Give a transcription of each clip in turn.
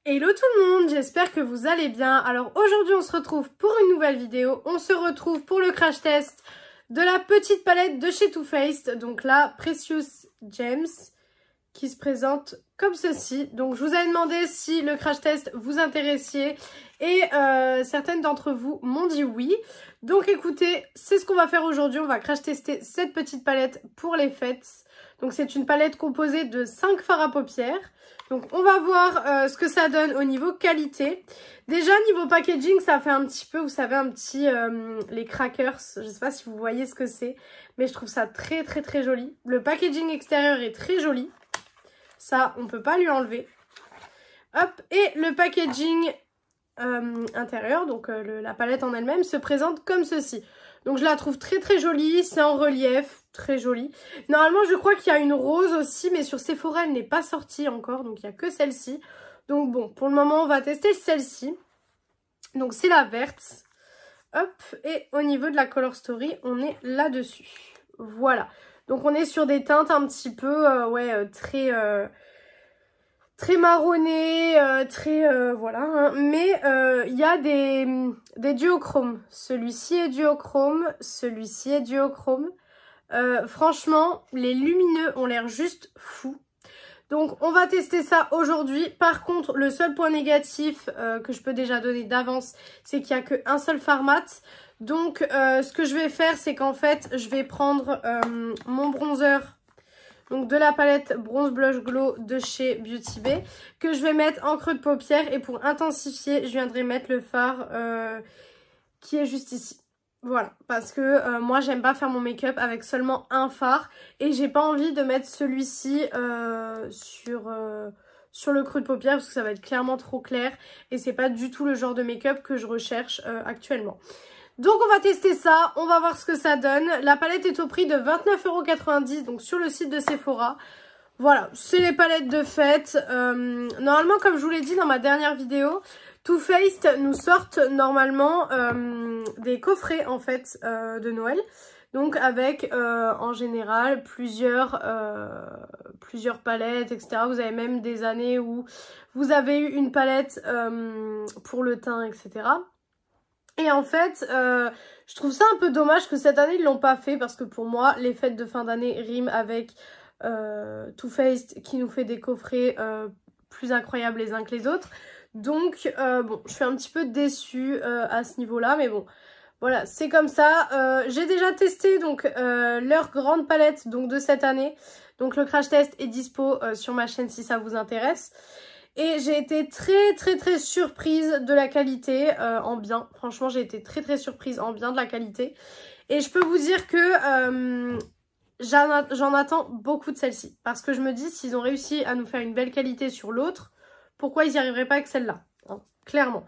Hello tout le monde, j'espère que vous allez bien. Alors aujourd'hui on se retrouve pour une nouvelle vidéo. On se retrouve pour le crash test de la petite palette de chez Too Faced. Donc la Precious Gems qui se présente comme ceci. Donc je vous avais demandé si le crash test vous intéressait et certaines d'entre vous m'ont dit oui. Donc écoutez, c'est ce qu'on va faire aujourd'hui. On va crash tester cette petite palette pour les fêtes. Donc c'est une palette composée de 5 fards à paupières. Donc on va voir ce que ça donne au niveau qualité. Déjà niveau packaging ça fait un petit peu, vous savez, un petit les crackers. Je sais pas si vous voyez ce que c'est, mais je trouve ça très joli. Le packaging extérieur est très joli. Ça on peut pas lui enlever. Hop, et le packaging intérieur, donc la palette en elle-même se présente comme ceci. Donc je la trouve très jolie, c'est en relief, très jolie. Normalement je crois qu'il y a une rose aussi, mais sur Sephora elle n'est pas sortie encore, donc il n'y a que celle-ci. Donc bon, pour le moment on va tester celle-ci. Donc c'est la verte. Hop, et au niveau de la Color Story, on est là-dessus. Voilà, donc on est sur des teintes un petit peu, très marronné, voilà, hein. Mais il y a des duochromes. Celui-ci est duochrome, celui-ci est duochrome. Franchement, les lumineux ont l'air juste fous. Donc on va tester ça aujourd'hui. Par contre, le seul point négatif que je peux déjà donner d'avance, c'est qu'il n'y a qu'un seul fard mat. Donc ce que je vais faire, c'est qu'en fait, je vais prendre mon bronzer. Donc de la palette Bronze Blush Glow de chez Beauty Bay, que je vais mettre en creux de paupière, et pour intensifier je viendrai mettre le fard qui est juste ici. Voilà, parce que moi j'aime pas faire mon make-up avec seulement un fard, et j'ai pas envie de mettre celui-ci sur le creux de paupière parce que ça va être clairement trop clair et c'est pas du tout le genre de make-up que je recherche actuellement. Donc on va tester ça, on va voir ce que ça donne. La palette est au prix de 29,90 €, donc sur le site de Sephora. Voilà, c'est les palettes de fête. Normalement, comme je vous l'ai dit dans ma dernière vidéo, Too Faced nous sortent normalement des coffrets en fait de Noël. Donc avec en général plusieurs palettes, etc. Vous avez même des années où vous avez eu une palette pour le teint, etc. Et en fait, je trouve ça un peu dommage que cette année ils l'ont pas fait, parce que pour moi, les fêtes de fin d'année riment avec Too Faced qui nous fait des coffrets plus incroyables les uns que les autres. Donc bon, je suis un petit peu déçue à ce niveau-là, mais bon, voilà, c'est comme ça. J'ai déjà testé donc leur grande palette donc de cette année. Donc le crash test est dispo sur ma chaîne si ça vous intéresse. Et j'ai été très surprise de la qualité en bien. Franchement, j'ai été très surprise en bien de la qualité. Et je peux vous dire que j'en attends beaucoup de celle-ci. Parce que je me dis, s'ils ont réussi à nous faire une belle qualité sur l'autre, pourquoi ils n'y arriveraient pas avec celle-là, hein, clairement.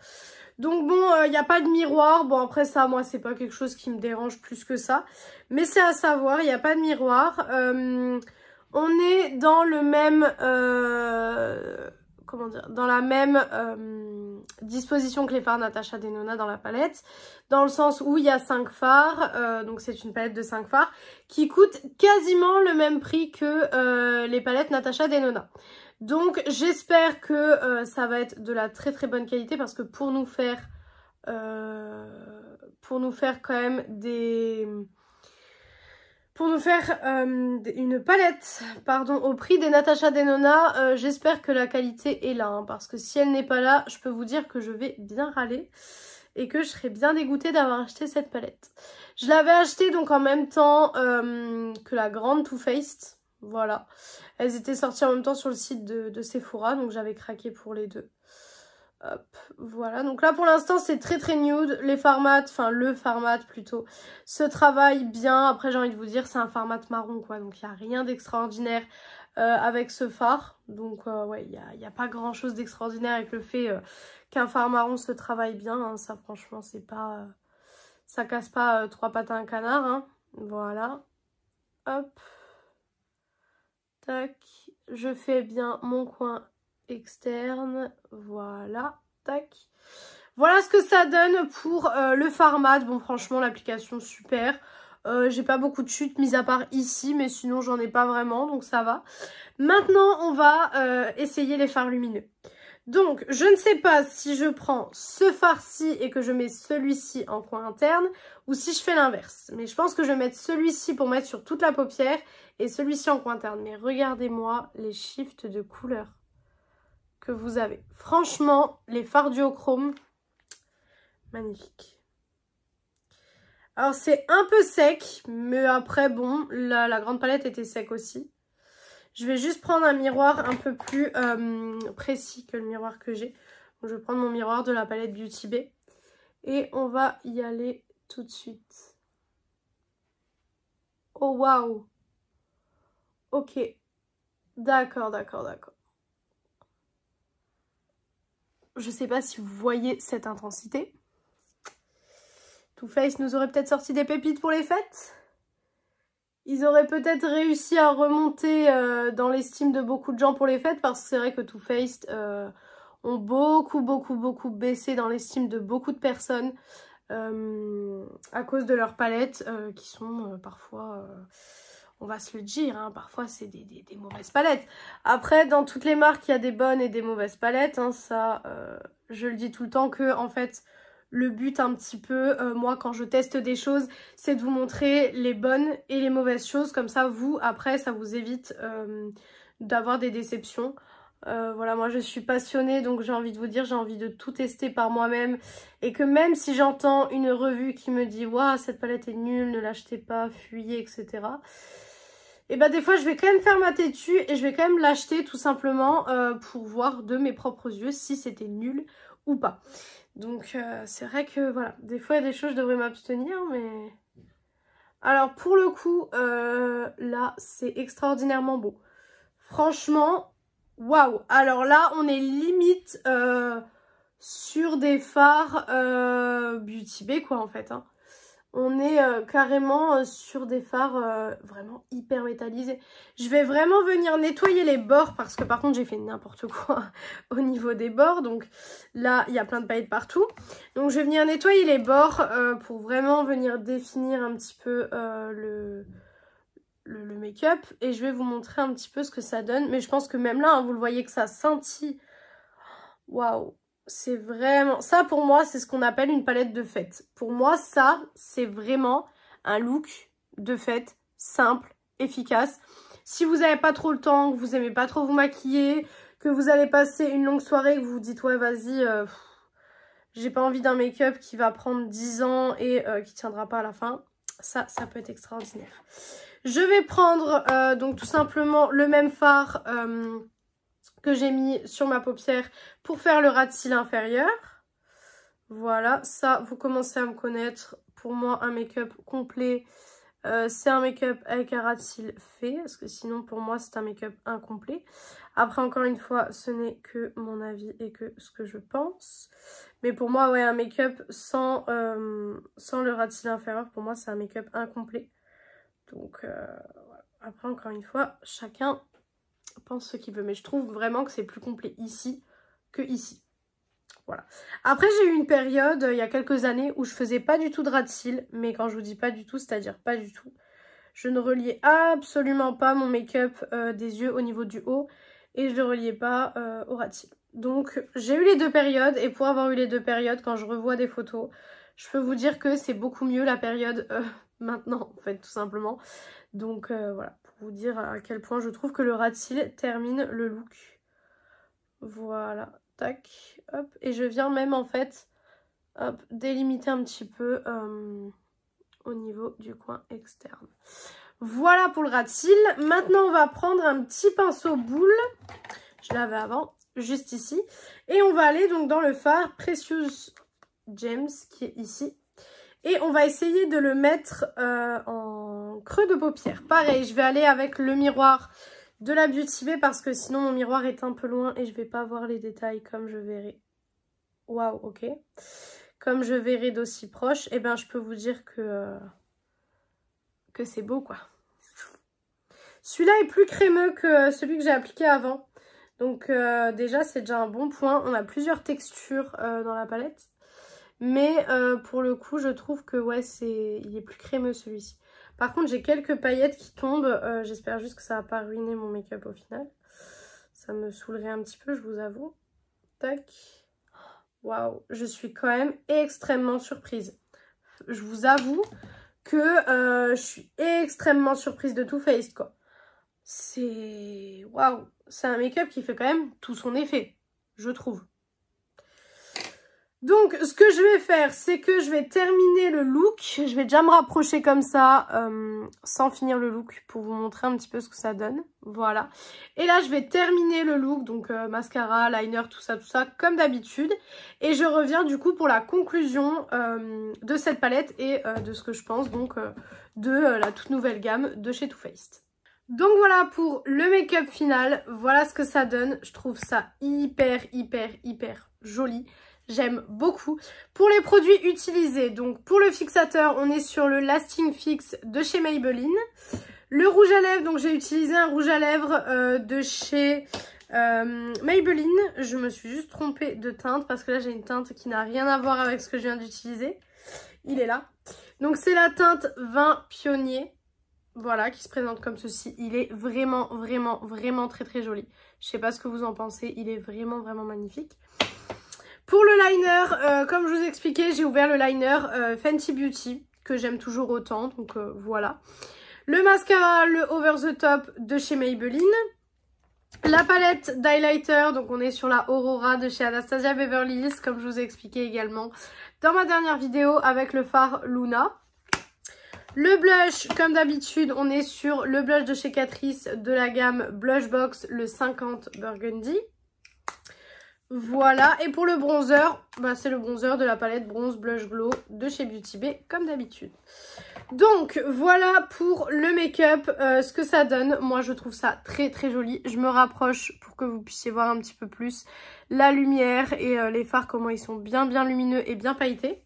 Donc bon, il n'y a pas de miroir. Bon, après ça, moi, c'est pas quelque chose qui me dérange plus que ça. Mais c'est à savoir, il n'y a pas de miroir. On est dans le même... comment dire, dans la même disposition que les fards Natasha Denona dans la palette, dans le sens où il y a 5 fards, donc c'est une palette de 5 fards qui coûte quasiment le même prix que les palettes Natasha Denona. Donc j'espère que ça va être de la très bonne qualité, parce que pour nous faire quand même une palette, pardon, au prix des Natasha Denona, j'espère que la qualité est là, hein, parce que si elle n'est pas là, je peux vous dire que je vais bien râler et que je serais bien dégoûtée d'avoir acheté cette palette. Je l'avais achetée donc en même temps que la grande Too Faced, voilà. Elles étaient sorties en même temps sur le site de Sephora, donc j'avais craqué pour les deux. Hop, voilà, donc là pour l'instant c'est très nude. Les fards mat, enfin le fard mat plutôt, se travaille bien. Après j'ai envie de vous dire, c'est un fard mat marron quoi, donc il n'y a rien d'extraordinaire avec ce fard. Donc ouais, il n'y a pas grand chose d'extraordinaire avec le fait qu'un fard marron se travaille bien, hein. Ça franchement c'est pas... ça casse pas trois pattes à un canard, hein. Voilà, hop, tac, je fais bien mon coin externe, voilà, tac. Voilà ce que ça donne pour le fard mat. Bon, franchement, l'application super. J'ai pas beaucoup de chutes, mis à part ici, mais sinon j'en ai pas vraiment, donc ça va. Maintenant, on va essayer les fards lumineux. Donc, je ne sais pas si je prends ce fard-ci et que je mets celui-ci en coin interne ou si je fais l'inverse. Mais je pense que je vais mettre celui-ci pour mettre sur toute la paupière et celui-ci en coin interne. Mais regardez-moi les shifts de couleurs que vous avez. Franchement, les fards duochrome, magnifique. Alors, c'est un peu sec, mais après, bon, la grande palette était sec aussi. Je vais juste prendre un miroir un peu plus précis que le miroir que j'ai. Donc, je vais prendre mon miroir de la palette Beauty Bay. Et on va y aller tout de suite. Oh, waouh! Ok. D'accord, d'accord, d'accord. Je sais pas si vous voyez cette intensité. Too Faced nous aurait peut-être sorti des pépites pour les fêtes. Ils auraient peut-être réussi à remonter dans l'estime de beaucoup de gens pour les fêtes, parce que c'est vrai que Too Faced ont beaucoup baissé dans l'estime de beaucoup de personnes à cause de leurs palettes qui sont parfois, on va se le dire, hein, parfois c'est des mauvaises palettes. Après, dans toutes les marques, il y a des bonnes et des mauvaises palettes, hein, ça je le dis tout le temps que en fait... Le but un petit peu, moi quand je teste des choses, c'est de vous montrer les bonnes et les mauvaises choses. Comme ça, vous, après, ça vous évite d'avoir des déceptions. Voilà, moi je suis passionnée, donc j'ai envie de vous dire, j'ai envie de tout tester par moi-même. Et que même si j'entends une revue qui me dit « Waouh, cette palette est nulle, ne l'achetez pas, fuyez, etc. » Et ben des fois, je vais quand même faire ma têtue et je vais quand même l'acheter tout simplement pour voir de mes propres yeux si c'était nul ou pas. Donc c'est vrai que voilà, des fois il y a des choses je devrais m'abstenir, mais... Alors pour le coup, là c'est extraordinairement beau. Franchement, waouh. Alors là on est limite sur des fards Beauty Bay quoi en fait. Hein. On est carrément sur des fards vraiment hyper métallisés. Je vais vraiment venir nettoyer les bords parce que par contre j'ai fait n'importe quoi au niveau des bords. Donc là il y a plein de paillettes partout. Donc je vais venir nettoyer les bords pour vraiment venir définir un petit peu le make-up. Et je vais vous montrer un petit peu ce que ça donne. Mais je pense que même là, hein, vous le voyez que ça scintille. Waouh! C'est vraiment... Ça, pour moi, c'est ce qu'on appelle une palette de fête. Pour moi, ça, c'est vraiment un look de fête simple, efficace. Si vous n'avez pas trop le temps, que vous n'aimez pas trop vous maquiller, que vous allez passer une longue soirée, que vous vous dites, ouais, vas-y, j'ai pas envie d'un make-up qui va prendre 10 ans et qui tiendra pas à la fin. Ça peut être extraordinaire. Je vais prendre donc tout simplement le même fard... que j'ai mis sur ma paupière pour faire le ras de cils inférieur. Voilà, ça, vous commencez à me connaître. Pour moi, un make-up complet, c'est un make-up avec un ras de cils fait. Parce que sinon, pour moi, c'est un make-up incomplet. Après, encore une fois, ce n'est que mon avis et que ce que je pense. Mais pour moi, ouais, un make-up sans le ras de cils inférieur, pour moi, c'est un make-up incomplet. Donc, voilà. Après, encore une fois, chacun... pense ce qu'il veut, mais je trouve vraiment que c'est plus complet ici que ici. Voilà. Après, j'ai eu une période, il y a quelques années, où je faisais pas du tout de ras de cils, mais quand je vous dis pas du tout, c'est-à-dire pas du tout. Je ne reliais absolument pas mon make-up des yeux au niveau du haut, et je ne le reliais pas au ras de cils. Donc, j'ai eu les deux périodes, et pour avoir eu les deux périodes, quand je revois des photos, je peux vous dire que c'est beaucoup mieux la période maintenant, en fait, tout simplement. Donc, voilà. Vous dire à quel point je trouve que le ras de cils termine le look. Voilà, tac, hop. Et je viens même en fait, hop, délimiter un petit peu au niveau du coin externe. Voilà pour le ras de cils. Maintenant, on va prendre un petit pinceau boule. Je l'avais avant, juste ici. Et on va aller donc dans le fard Precious Gems qui est ici. Et on va essayer de le mettre en creux de paupière. Pareil, je vais aller avec le miroir de la Beauty Bay parce que sinon mon miroir est un peu loin et je vais pas voir les détails comme je verrai. Waouh, ok. Comme je verrai d'aussi proche, et ben je peux vous dire que c'est beau quoi. Celui-là est plus crémeux que celui que j'ai appliqué avant. Donc déjà c'est déjà un bon point. On a plusieurs textures dans la palette. Mais pour le coup, je trouve que ouais, il est plus crémeux celui-ci. Par contre, j'ai quelques paillettes qui tombent. J'espère juste que ça va pas ruiner mon make-up au final. Ça me saoulerait un petit peu, je vous avoue. Tac. Waouh, je suis quand même extrêmement surprise. Je vous avoue que je suis extrêmement surprise de Too Faced, quoi. C'est... Waouh, c'est un make-up qui fait quand même tout son effet, je trouve. Donc, ce que je vais faire, c'est que je vais terminer le look. Je vais déjà me rapprocher comme ça, sans finir le look, pour vous montrer un petit peu ce que ça donne. Voilà. Et là, je vais terminer le look, donc mascara, liner, tout ça, comme d'habitude. Et je reviens du coup pour la conclusion de cette palette et de ce que je pense, donc, de la toute nouvelle gamme de chez Too Faced. Donc voilà pour le make-up final. Voilà ce que ça donne. Je trouve ça hyper joli. J'aime beaucoup. Pour les produits utilisés, donc pour le fixateur, on est sur le Lasting Fix de chez Maybelline. Le rouge à lèvres, donc j'ai utilisé un rouge à lèvres de chez Maybelline. Je me suis juste trompée de teinte parce que là j'ai une teinte qui n'a rien à voir avec ce que je viens d'utiliser. Il est là. Donc c'est la teinte Vin Pionnier. Voilà, qui se présente comme ceci. Il est vraiment très joli. Je sais pas ce que vous en pensez. Il est vraiment magnifique. Pour le liner, comme je vous expliquais, j'ai ouvert le liner Fenty Beauty, que j'aime toujours autant, donc voilà. Le mascara, le Over the Top de chez Maybelline. La palette d'highlighter, donc on est sur la Aurora de chez Anastasia Beverly Hills, comme je vous ai expliqué également dans ma dernière vidéo avec le fard Luna. Le blush, comme d'habitude, on est sur le blush de chez Catrice de la gamme Blush Box, le 50 Burgundy. Voilà, et pour le bronzer, bah c'est le bronzer de la palette Bronze Blush Glow de chez Beauty Bay, comme d'habitude. Donc, voilà pour le make-up, ce que ça donne. Moi, je trouve ça très joli. Je me rapproche pour que vous puissiez voir un petit peu plus la lumière et les fards, comment ils sont bien lumineux et bien pailletés.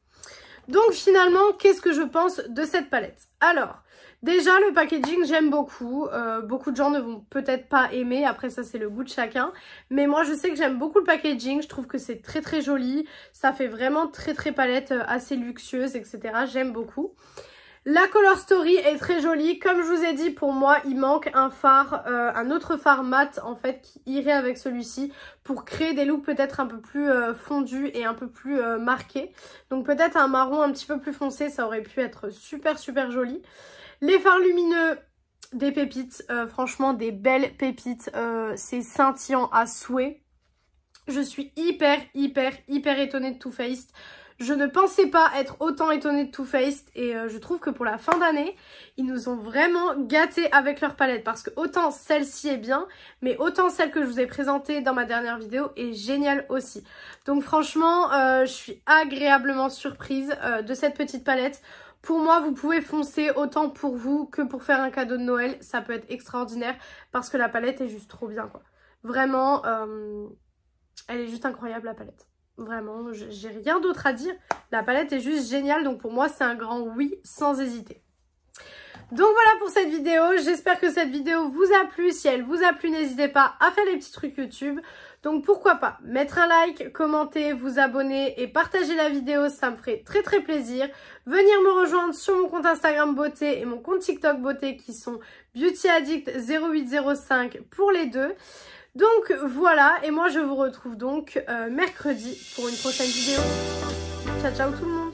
Donc, finalement, qu'est-ce que je pense de cette palette? Alors... Déjà, le packaging, j'aime beaucoup. Beaucoup de gens ne vont peut-être pas aimer. Après, ça, c'est le goût de chacun. Mais moi, je sais que j'aime beaucoup le packaging. Je trouve que c'est très joli. Ça fait vraiment très palette, assez luxueuse, etc. J'aime beaucoup. La Color Story est très jolie. Comme je vous ai dit, pour moi, il manque un fard, un autre fard mat, en fait, qui irait avec celui-ci pour créer des looks peut-être un peu plus fondus et un peu plus marqués. Donc, peut-être un marron un petit peu plus foncé, ça aurait pu être super joli. Les fards lumineux, des pépites, franchement des belles pépites, c'est scintillant à souhait. Je suis hyper étonnée de Too Faced. Je ne pensais pas être autant étonnée de Too Faced et je trouve que pour la fin d'année, ils nous ont vraiment gâtés avec leur palette parce que autant celle-ci est bien, mais autant celle que je vous ai présentée dans ma dernière vidéo est géniale aussi. Donc franchement, je suis agréablement surprise de cette petite palette. Pour moi, vous pouvez foncer autant pour vous que pour faire un cadeau de Noël. Ça peut être extraordinaire parce que la palette est juste trop bien, quoi. Vraiment, elle est juste incroyable, la palette. Vraiment, j'ai rien d'autre à dire. La palette est juste géniale, donc pour moi, c'est un grand oui sans hésiter. Donc voilà pour cette vidéo, j'espère que cette vidéo vous a plu. Si elle vous a plu, n'hésitez pas à faire les petits trucs YouTube. Donc pourquoi pas mettre un like, commenter, vous abonner et partager la vidéo, ça me ferait très plaisir. Venir me rejoindre sur mon compte Instagram beauté et mon compte TikTok beauté qui sont beautyaddict0805 pour les deux. Donc voilà, et moi je vous retrouve donc mercredi pour une prochaine vidéo. Ciao tout le monde.